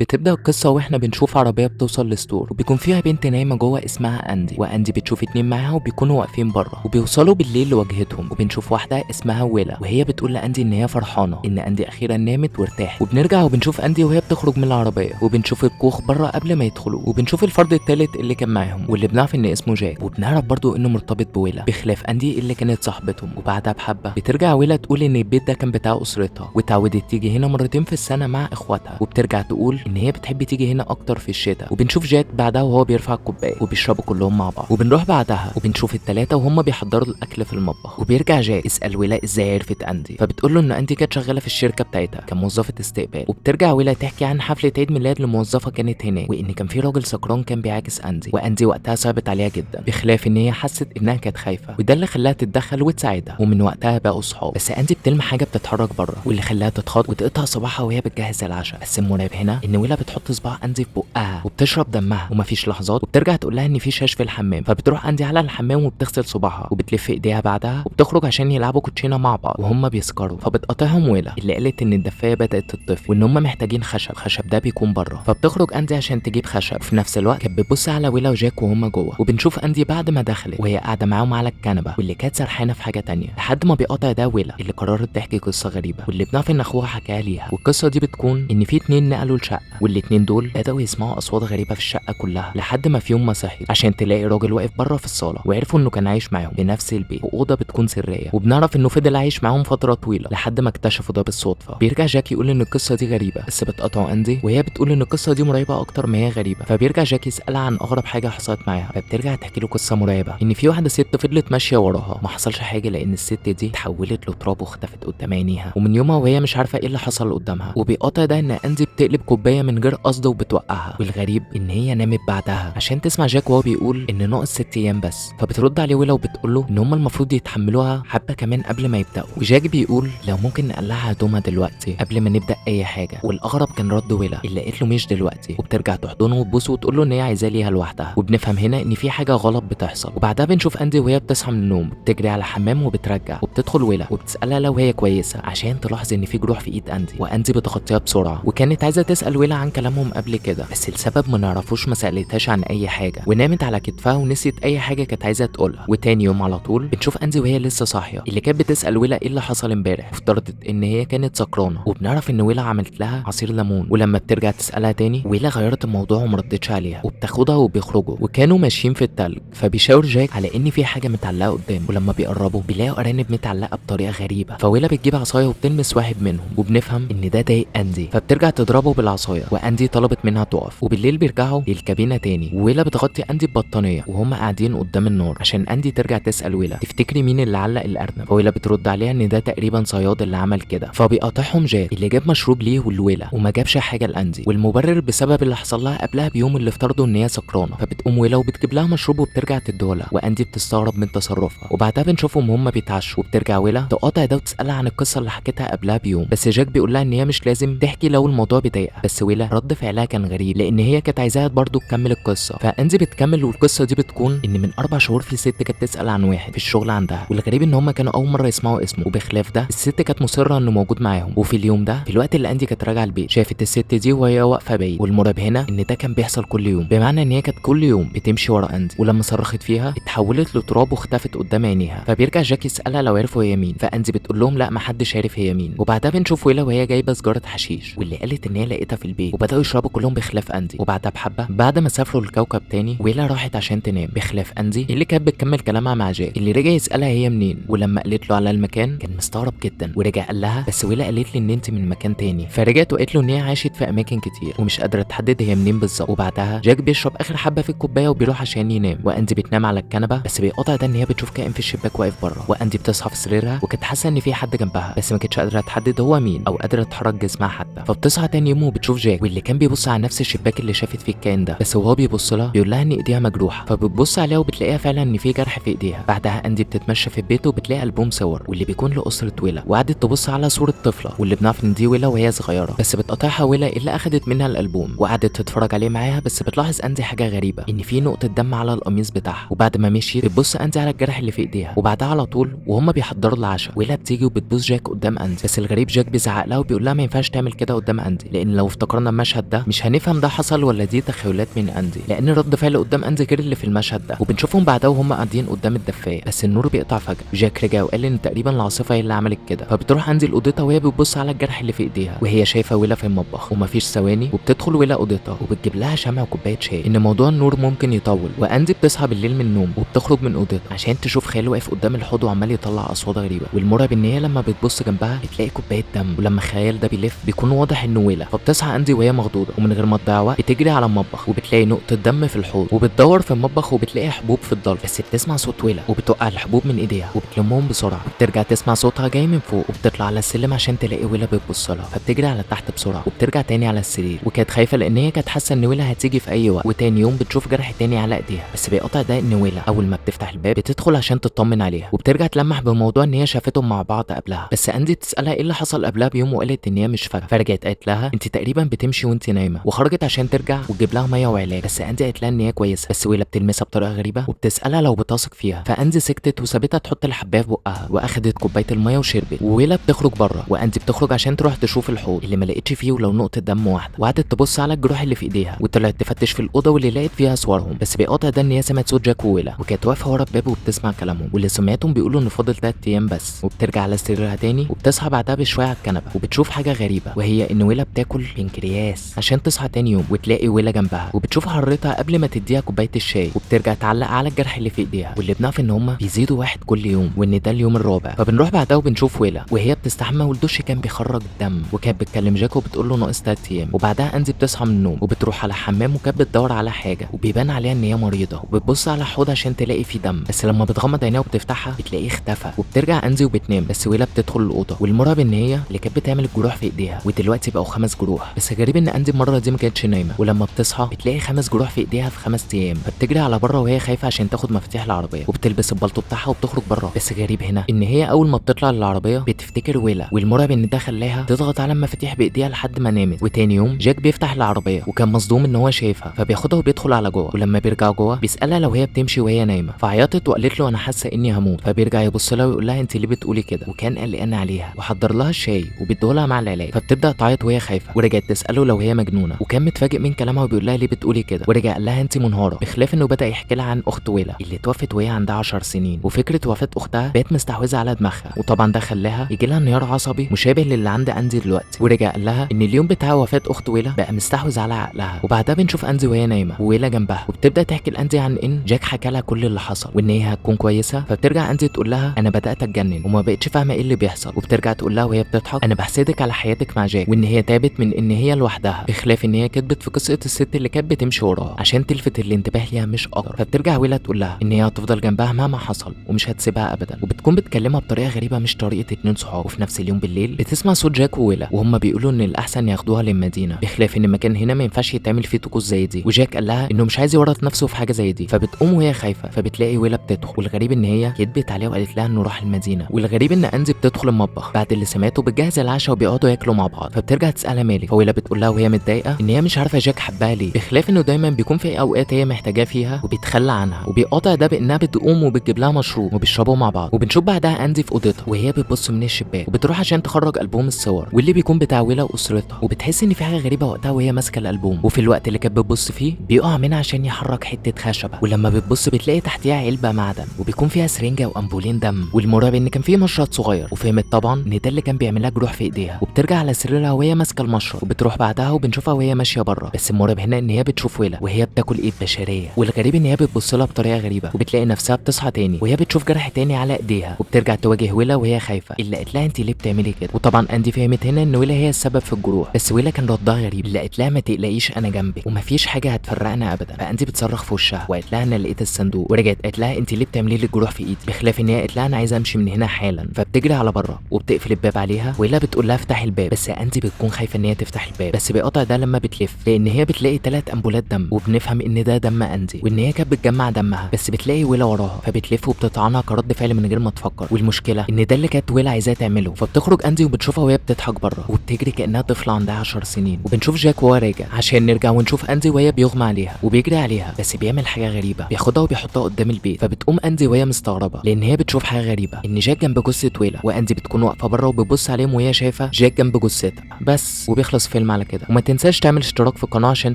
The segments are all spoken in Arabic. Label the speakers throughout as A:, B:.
A: بتبدأ القصة واحنا بنشوف عربية بتوصل لستور وبيكون فيها بنت نايمة جوه اسمها أندي، وأندي بتشوف اتنين معاها وبيكونوا واقفين بره وبيوصلوا بالليل لوجهتهم، وبنشوف واحدة اسمها ويلا وهي بتقول لأندي إن هي فرحانة إن أندي أخيرا نامت وارتاحت. وبنرجع وبنشوف أندي وهي بتخرج من العربية وبنشوف الكوخ بره قبل ما يدخلوا، وبنشوف الفرد التالت اللي كان معاهم واللي بنعرف إن اسمه جاك، وبنعرف برضو إنه مرتبط بويلا بخلاف أندي اللي كانت صاحبتهم. وبعدها بحبة بترجع ويلا تقول إن البيت ده كان بتاع أسرتها واتعودت تيجي هنا مرتين في السنة مع إخواتها، وبترجع تقول إن هي بتحب تيجي هنا اكتر في الشتاء. وبنشوف جاك بعدها وهو بيرفع الكوبايه وبيشربوا كلهم مع بعض، وبنروح بعدها وبنشوف الثلاثه وهم بيحضروا الاكل في المطبخ، وبيرجع جاك يسال ويلا ازاي عرفت اندي، فبتقول له ان اندي كانت شغاله في الشركه بتاعتها كموظفه استقبال. وبترجع ويلا تحكي عن حفله عيد ميلاد لموظفه كانت هناك، وان كان في راجل سكران كان بيعاكس اندي، واندي وقتها صعبت عليها جدا بخلاف ان هي حست انها كانت خايفه، وده اللي خلاها تتدخل وتساعدها، ومن وقتها بقوا صحاب. بس اندي بتلمح حاجه بتتحرك بره واللي خلاها تتخض وتقطع صباعها وهي بتجهز العشاء. بس المرعب هنا ان ويلا بتحط صباع اندي في بقها وبتشرب دمها ومفيش لحظات، وبترجع تقول لها ان في شاش في الحمام، فبتروح اندي على الحمام وبتغسل صباعها وبتلف ايديها بعدها وبتخرج عشان يلعبوا كوتشينه مع بعض وهم بيسكروا. فبتقاطعهم ويلا اللي قالت ان الدفايه بدات تطفي وان هم محتاجين خشب، الخشب ده بيكون بره، فبتخرج اندي عشان تجيب خشب. وفي نفس الوقت كانت بتبص على ويلا وجاك وهم جوه، وبنشوف اندي بعد ما دخلت وهي قاعده معاهم على الكنبه واللي كانت سرحانه في حاجه تانية، لحد ما بيقاطع ده ويلا اللي قررت تحكي قصه غريبه واللي بنعرف ان اخوها حكاها ليها. والقصه دي بتكون ان في اتنين نقلوا الشقه، والاتنين دول بداوا يسمعوا اصوات غريبه في الشقه كلها، لحد ما في يوم ما صحيت عشان تلاقي راجل واقف بره في الصاله، وعرفوا انه كان عايش معاهم في نفس البيت واوضه بتكون سريه. وبنعرف انه فضل عايش معاهم فتره طويله لحد ما اكتشفوا ده بالصدفه. بيرجع جاك يقول ان القصه دي غريبه، بس بتقطعه اندي وهي بتقول ان القصه دي مرعبه اكتر ما هي غريبه. فبيرجع جاك يسالها عن اغرب حاجه حصلت معاها، فبترجع تحكي له قصه مرعبه ان في واحده ست فضلت ماشيه وراها ما حصلش حاجه، لان الست دي اتحولت لتراب واختفت قدام عينيها، ومن يومها وهي مش عارفه ايه اللي حصل قدامها. وبيقاطع ده ان اندي بتقلب كوبايه من غير قصد وبتوقعها، والغريب ان هي نامت بعدها عشان تسمع جاك وهو بيقول ان ناقص 6 ايام بس. فبترد عليه ويلا وبتقول له ان هم المفروض يتحملوها حبه كمان قبل ما يبداوا. وجاك بيقول لو ممكن نقلعها هدومها دلوقتي قبل ما نبدا اي حاجه، والاغرب كان رد ويلا اللي قالت له مش دلوقتي، وبترجع تحضنه وتبوسه وتقول له ان هي عايزاه ليها لوحدها. وبنفهم هنا ان في حاجه غلط بتحصل. وبعدها بنشوف اندي وهي بتصحى من النوم بتجري على الحمام وبترجع وبتدخل ويلا وبتسالها لو هي كويسه عشان تلاحظ ان في جروح في ايد اندي، واندي بتغطيها بسرعه. وكانت عايزه تسال ويلا عن كلامهم قبل كده، بس لسبب ما نعرفوش ما سالتهاش عن اي حاجه ونامت على كتفها ونسيت اي حاجه كانت عايزه تقولها. وتاني يوم على طول بنشوف اندي وهي لسه صاحيه اللي كانت بتسال ويلا ايه اللي حصل امبارح، وافترضت ان هي كانت سكرانه. وبنعرف ان ويلا عملت لها عصير ليمون، ولما بترجع تسالها تاني ويلا غيرت الموضوع وما ردتش عليها، وبتاخدها وبيخرجوا وكانوا ماشيين في التلج. فبيشاور جاك على ان في حاجه متعلقه قدام، ولما بيقربوا بيلاقوا ارانب متعلقه بطريقه غريبه. فويلا بتجيب عصايه وبتلمس واحد منهم وبنفهم ان ده ضايق اندي، فبترجع تضربه بالعصايه واندي طلبت منها تقف. وبالليل بيرجعوا للكابينه تاني وويلا بتغطي اندي ببطانيه وهم قاعدين قدام النار عشان اندي ترجع تسال ويلا تفتكري مين اللي علق الارنب، فويلا بترد عليها ان ده تقريبا صياد اللي عمل كده. فبيقاطعهم جاك اللي جاب مشروب ليه ولويلا وما جابش حاجه لاندي، والمبرر بسبب اللي حصل لها قبلها بيوم اللي افترضوا ان هي سكرانه. فبتقوم ويلا وبتجيب لها مشروب وبترجع تديهولها، واندي بتستغرب من تصرفها. وبعدها بنشوفهم هم بيتعشوا وبترجع ويلا تقاطع ده وتسالها عن القصه اللي حكيتها قبلها بيوم، بس جاك بيقول لها ان هي مش لازم تحكي لو الموضوع بيضايقها. بس ويلا رد فعلها كان غريب لان هي كانت عايزاها برضه تكمل القصه. فاندي بتكمل والقصه دي بتكون ان من 4 شهور في ست كانت تسال عن واحد في الشغل عندها، والغريب ان هم كانوا اول مره يسمعوا اسمه. وبخلاف ده الست كانت مصره انه موجود معاهم. وفي اليوم ده في الوقت اللي اندي كانت راجعه البيت شافت الست دي وهي واقفه بعيد، والمرعب هنا ان ده كان بيحصل كل يوم، بمعنى ان هي كانت كل يوم بتمشي ورا اندي، ولما صرخت فيها اتحولت لتراب واختفت قدام عينيها. فبيرجع جاك يسالها لو عرفوا هي مين، فاندي بتقول لهم لا محدش عارف هي مين. وبعدها بنشوف ويلا وهي جايبه سجاره حشيش واللي قالت ان هي لقيتها في البيت، وبداوا يشربوا كلهم بخلاف اندي. وبعدها بحبه بعد ما سافروا لكوكب تاني ويلا راحت عشان تنام بخلاف اندي اللي كانت بتكمل كلامها مع جاك اللي رجع يسالها هي منين. ولما قالت له على المكان كان مستغرب جدا ورجع قال لها بس ويلا قالت لي ان انت من مكان تاني. فرجعت وقالت له ان هي عاشت في اماكن كتير ومش قادره تحدد هي منين بالظبط. وبعدها جاك بيشرب اخر حبه في الكوبايه وبيروح عشان ينام، واندي بتنام على الكنبه. بس بيقطع ده ان هي بتشوف كائن في الشباك واقف بره، واندي بتصحى في سريرها وكانت حاسه ان في حد جنبها بس ما كانتش قادره تحدد هو مين او قادره تحرك جسمها حتى. فبتصحى تاني يوم وبتشوف جاك واللي كان بيبص على نفس الشباك اللي شافت فيه الكائن ده، بس وهو بيبص لها بيقول لها ان ايديها مجروحه. فبتبص عليها وبتلاقيها فعلا ان في جرح في ايديها. بعدها اندي بتتمشى في البيت وبتلاقي البوم صور واللي بيكون لاسره ويلا، وقعدت تبص على صوره طفله واللي بنعرف ان دي ويلا وهي صغيره، بس بتقطعها ويلا اللي اخدت منها الالبوم وقعدت تتفرج عليه معاها. بس بتلاحظ اندي حاجه غريبه ان في نقطه دم على القميص بتاعها. وبعد ما مشيت بتبص اندي على الجرح اللي في ايديها. وبعدها على طول وهم بيحضروا العشاء ويلا بتيجي وبتبوس جاك قدام اندي، بس الغريب جاك بيزعق لها وبيقول لها ما ينفعش تعمل كده قدام اندي، لان لو افتكرت قررنا المشهد ده مش هنفهم ده حصل ولا دي تخيلات من اندي، لان رد فعل قدام اندي غير اللي في المشهد ده. وبنشوفهم بعدها وهم قاعدين قدام الدفايه، بس النور بيقطع فجاه. جاك رجع وقال ان تقريبا العاصفه هي اللي عملت كده. فبتروح اندي لاوضتها وهي بتبص على الجرح اللي في ايديها، وهي شايفه ويلا في المطبخ. ومفيش ثواني وبتدخل ويلا اوضتها وبتجيب لها شمع وكوبايه شاي، ان موضوع النور ممكن يطول. واندي بتصحى بالليل من النوم وبتخرج من اوضتها عشان تشوف خاله واقف قدام الحوض وعمال يطلع اصوات غريبه. والمرعب ان هي لما بتبص جنبها بتلاقي كوبايه دم، ولما خيال ده بيلف بيكون واضح انه ويلا. فبتصحى اندي وهي مخضوضه، ومن غير ما تضيع وقت بتجري على المطبخ وبتلاقي نقطه دم في الحوض. وبتدور في المطبخ وبتلاقي حبوب في الضلمه، بس بتسمع صوت ويلا وبتوقع الحبوب من ايديها وبتلمهم بسرعه. بترجع تسمع صوتها جاي من فوق وبتطلع على السلم عشان تلاقي ويلا بتبص لها. فبتجري على تحت بسرعه وبترجع تاني على السرير، وكانت خايفه لان هي كانت حاسه ان ويلا هتيجي في اي وقت. وتاني يوم بتشوف جرح تاني على ايديها، بس بيقطع ده ان ويلا اول ما بتفتح الباب بتدخل عشان تطمن عليها. وبترجع تلمح بموضوع ان هي شافتهم مع بعض قبلها، بس اندي بتسالها ايه اللي حصل قبلها بيوم، وقالت ان هي مش فاكره. فرجعت قالت لها انت تقريبا بتمشي وانت نايمه، وخرجت عشان ترجع وتجيب لها ميه وعلاج. بس اندي قالت لها ان هي كويسه، بس ويلا بتلمسها بطريقه غريبه وبتسالها لو بتثق فيها. فاندي سكتت وسابتها تحط الحبايه في بقها، واخدت كوبايه الميه وشربت. وويلا بتخرج بره، واندي بتخرج عشان تروح تشوف الحوض اللي ما لقيتش فيه ولو نقطه دم واحده. وقعدت تبص على الجروح اللي في ايديها، وطلعت تفتش في الاوضه واللي لقيت فيها صورهم. بس بيقاطع ده ان هي سمعت صوت جاك وويلا، وكانت واقفه ورا الباب وبتسمع كلامهم، واللي سمعتهم بيقولوا ان فاضل 3 ايام بس. وبترجع على سريرها تاني وبتصحى بعدها بشويه على الكنبه، وبتشوف حاجه غريبه، وهي ان ويلا بتاكل بنكرياس عشان تصحى تاني يوم وتلاقي ويلا جنبها. وبتشوف حرتها قبل ما تديها كوبايه الشاي، وبترجع تعلق على الجرح اللي في ايديها، واللي بنعرف ان هما بيزيدوا واحد كل يوم، وان ده اليوم الرابع. فبنروح بعدها وبنشوف ويلا وهي بتستحمى والدش كان بيخرج دم، وكانت بتكلم جاك وبتقول له ناقص 3 ايام. وبعدها اندي بتصحى من النوم وبتروح على الحمام، وكانت بتدور على حاجه وبيبان عليها ان هي مريضه، وبتبص على الحوض عشان تلاقي فيه دم، بس لما بتغمض عينيها وبتفتحها بتلاقيه اختفى. وبترجع اندي وبتنام، بس ويلا بتدخل الاوضه. والمرعب ان هي اللي كانت بتعمل الجروح في ايديها، ودلوقتي بقوا 5 جروح. بس غريب ان اندي المره دي ما كانتش نايمه، ولما بتصحى بتلاقي 5 جروح في ايديها في 5 ايام. فبتجري على بره وهي خايفه عشان تاخد مفاتيح العربيه، وبتلبس البلطو بتاعها وبتخرج بره. بس غريب هنا ان هي اول ما بتطلع للعربيه بتفتكر ويلا، والمرعب ان ده خلاها تضغط على المفاتيح بايديها لحد ما نامت. وتاني يوم جاك بيفتح العربيه وكان مصدوم ان هو شايفها، فبياخدها وبيدخل على جوه. ولما بيرجع جوه بيسالها لو هي بتمشي وهي نايمه، فعيطت وقالت له انا حاسه اني هموت. فبيرجع يبص لها ويقول لها انت ليه بتقولي كده، وكان قلقان عليها وحضر لها الشاي وبيديهولها مع العلاج. فبتبدا تعيط وهي خايفه، ورجعت تساله لو هي مجنونه، وكان متفاجئ من كلامها وبيقول لها ليه بتقولي كده. ورجع قال لها انت منهاره، بخلاف انه بدا يحكي لها عن اخت ويلا اللي توفت وهي عندها 10 سنين، وفكره وفاه اختها بقت مستحوذه على دماغها، وطبعا ده خلاها يجي لها انهيار عصبي مشابه للي عند اندي دلوقتي. ورجع قال لها ان اليوم بتاع وفاه اخت ويلا بقى مستحوذ على عقلها. وبعدها بنشوف اندي وهي نايمه وويلا جنبها، وبتبدا تحكي لاندي عن ان جاك حكى لها كل اللي حصل وان هي هتكون كويسه. فبترجع اندي تقول لها انا بدات اتجنن وما بقتش فاهمه ايه اللي بيحصل. وبترجع تقول لها وهي بتضحك انا بحسدك على حياتك مع جاك، وان هي تابت من ان هي لوحدها، بخلاف ان هي كدبت في قصه الست اللي كانت بتمشي وراها عشان تلفت الانتباه ليها مش اكتر. فبترجع ويلا تقول لها ان هي هتفضل جنبها مهما حصل ومش هتسيبها ابدا، وبتكون بتكلمها بطريقه غريبه مش طريقه 2 صحاب. وفي نفس اليوم بالليل بتسمع صوت جاك وويلا وهم بيقولوا ان الاحسن ياخدوها للمدينه، بخلاف ان المكان هنا ما ينفعش يتعمل فيه طقوس زي دي. وجاك قال لها انه مش عايز يورط نفسه في حاجه زي دي. فبتقوم وهي خايفه، فبتلاقي ويلا بتدخل، والغريب ان هي كدبت عليها وقالت لها انه راح المدينه. والغريب ان اندي بتدخل المطبخ بعد اللي سمعته بتجهز العشاء وبيقعدوا ياكلوا مع بعض. فبترجع تسالها مالك، فويلا بتقول لها وهي متضايقه ان هي مش عارفه جاك حبها ليه، بخلاف انه دايما بيكون في اوقات هي محتاجاه فيها وبيتخلى عنها. وبيقاطع ده بانها بتقوم وبتجيب لها مشروب وبيشربوا مع بعض. وبنشوف بعدها اندي في اوضتها وهي بتبص من الشباك وبتروح عشان تخرج البوم الصور واللي بيكون بتاع ويلا واسرتها، وبتحس ان في حاجه غريبه وقتها وهي ماسكه الالبوم. وفي الوقت اللي كانت بتبص فيه بيقع منها عشان يحرك حته خشبه، ولما بتبص بتلاقي تحتيها علبه معدن وبيكون فيها سرنجه وامبولين دم. والمرعب ان كان فيه مشرط صغير، وفهمت طبعا ان ده اللي كان بيعملها جروح في ايديها. وبترجع على سريرها وهي ماسكه المشرط، وبتروح بعدها وبنشوفها وهي ماشيه بره. بس المرعب هنا ان هي بتشوف ويلا وهي بتاكل ايد بشريه، والغريب ان هي بتبص لها بطريقه غريبه، وبتلاقي نفسها بتصحى تاني وهي بتشوف جرح تاني على ايديها. وبترجع تواجه ويلا وهي خايفه، اللي قالت لها انت ليه بتعملي كده. وطبعا اندي فهمت هنا ان ويلا هي السبب في الجروح، بس ويلا كان ردها غريب، اللي قالت لها ما تقلقيش انا جنبك ومفيش حاجه هتفرقنا ابدا. فاندي بتصرخ في وشها وقالت لها انا لقيت الصندوق. ورجعت قالت لها انت ليه بتعملي لي الجروح في ايدي، بخلاف ان هي قالت لها انا عايزه امشي من هنا حالا. فبتجري على بره وبتقفل الباب عليها، ويلا بتقول لها افتحي الباب، بس اندي بتكون خايفه ان هي تفتح الباب. بس بيقطع ده لما بتلف، لان هي بتلاقي 3 امبولات دم، وبنفهم ان ده دم اندي وان هي كانت بتجمع دمها. بس بتلاقي ويلا وراها، فبتلف وبتطعنها كرد فعل من غير ما تفكر. والمشكله ان ده اللي كانت ويلا عايزاه تعمله. فبتخرج اندي وبتشوفها وهي بتضحك بره وبتجري كانها طفله عندها 10 سنين. وبنشوف جاك وهو راجع عشان نرجع ونشوف اندي وهي بيغمى عليها وبيجري عليها، بس بيعمل حاجه غريبه، بياخدها وبيحطها قدام البيت. فبتقوم اندي وهي مستغربه لان هي بتشوف حاجه غريبه، ان جاك جنب جثه ويلا، واندي بتكون واقفه بره وبتبص عليهم وهي شايفه جاك جنب جثتها بس. وبيخلص فيلم على كده، وما تنساش تعمل اشتراك في القناه عشان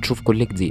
A: تشوف كل جديد.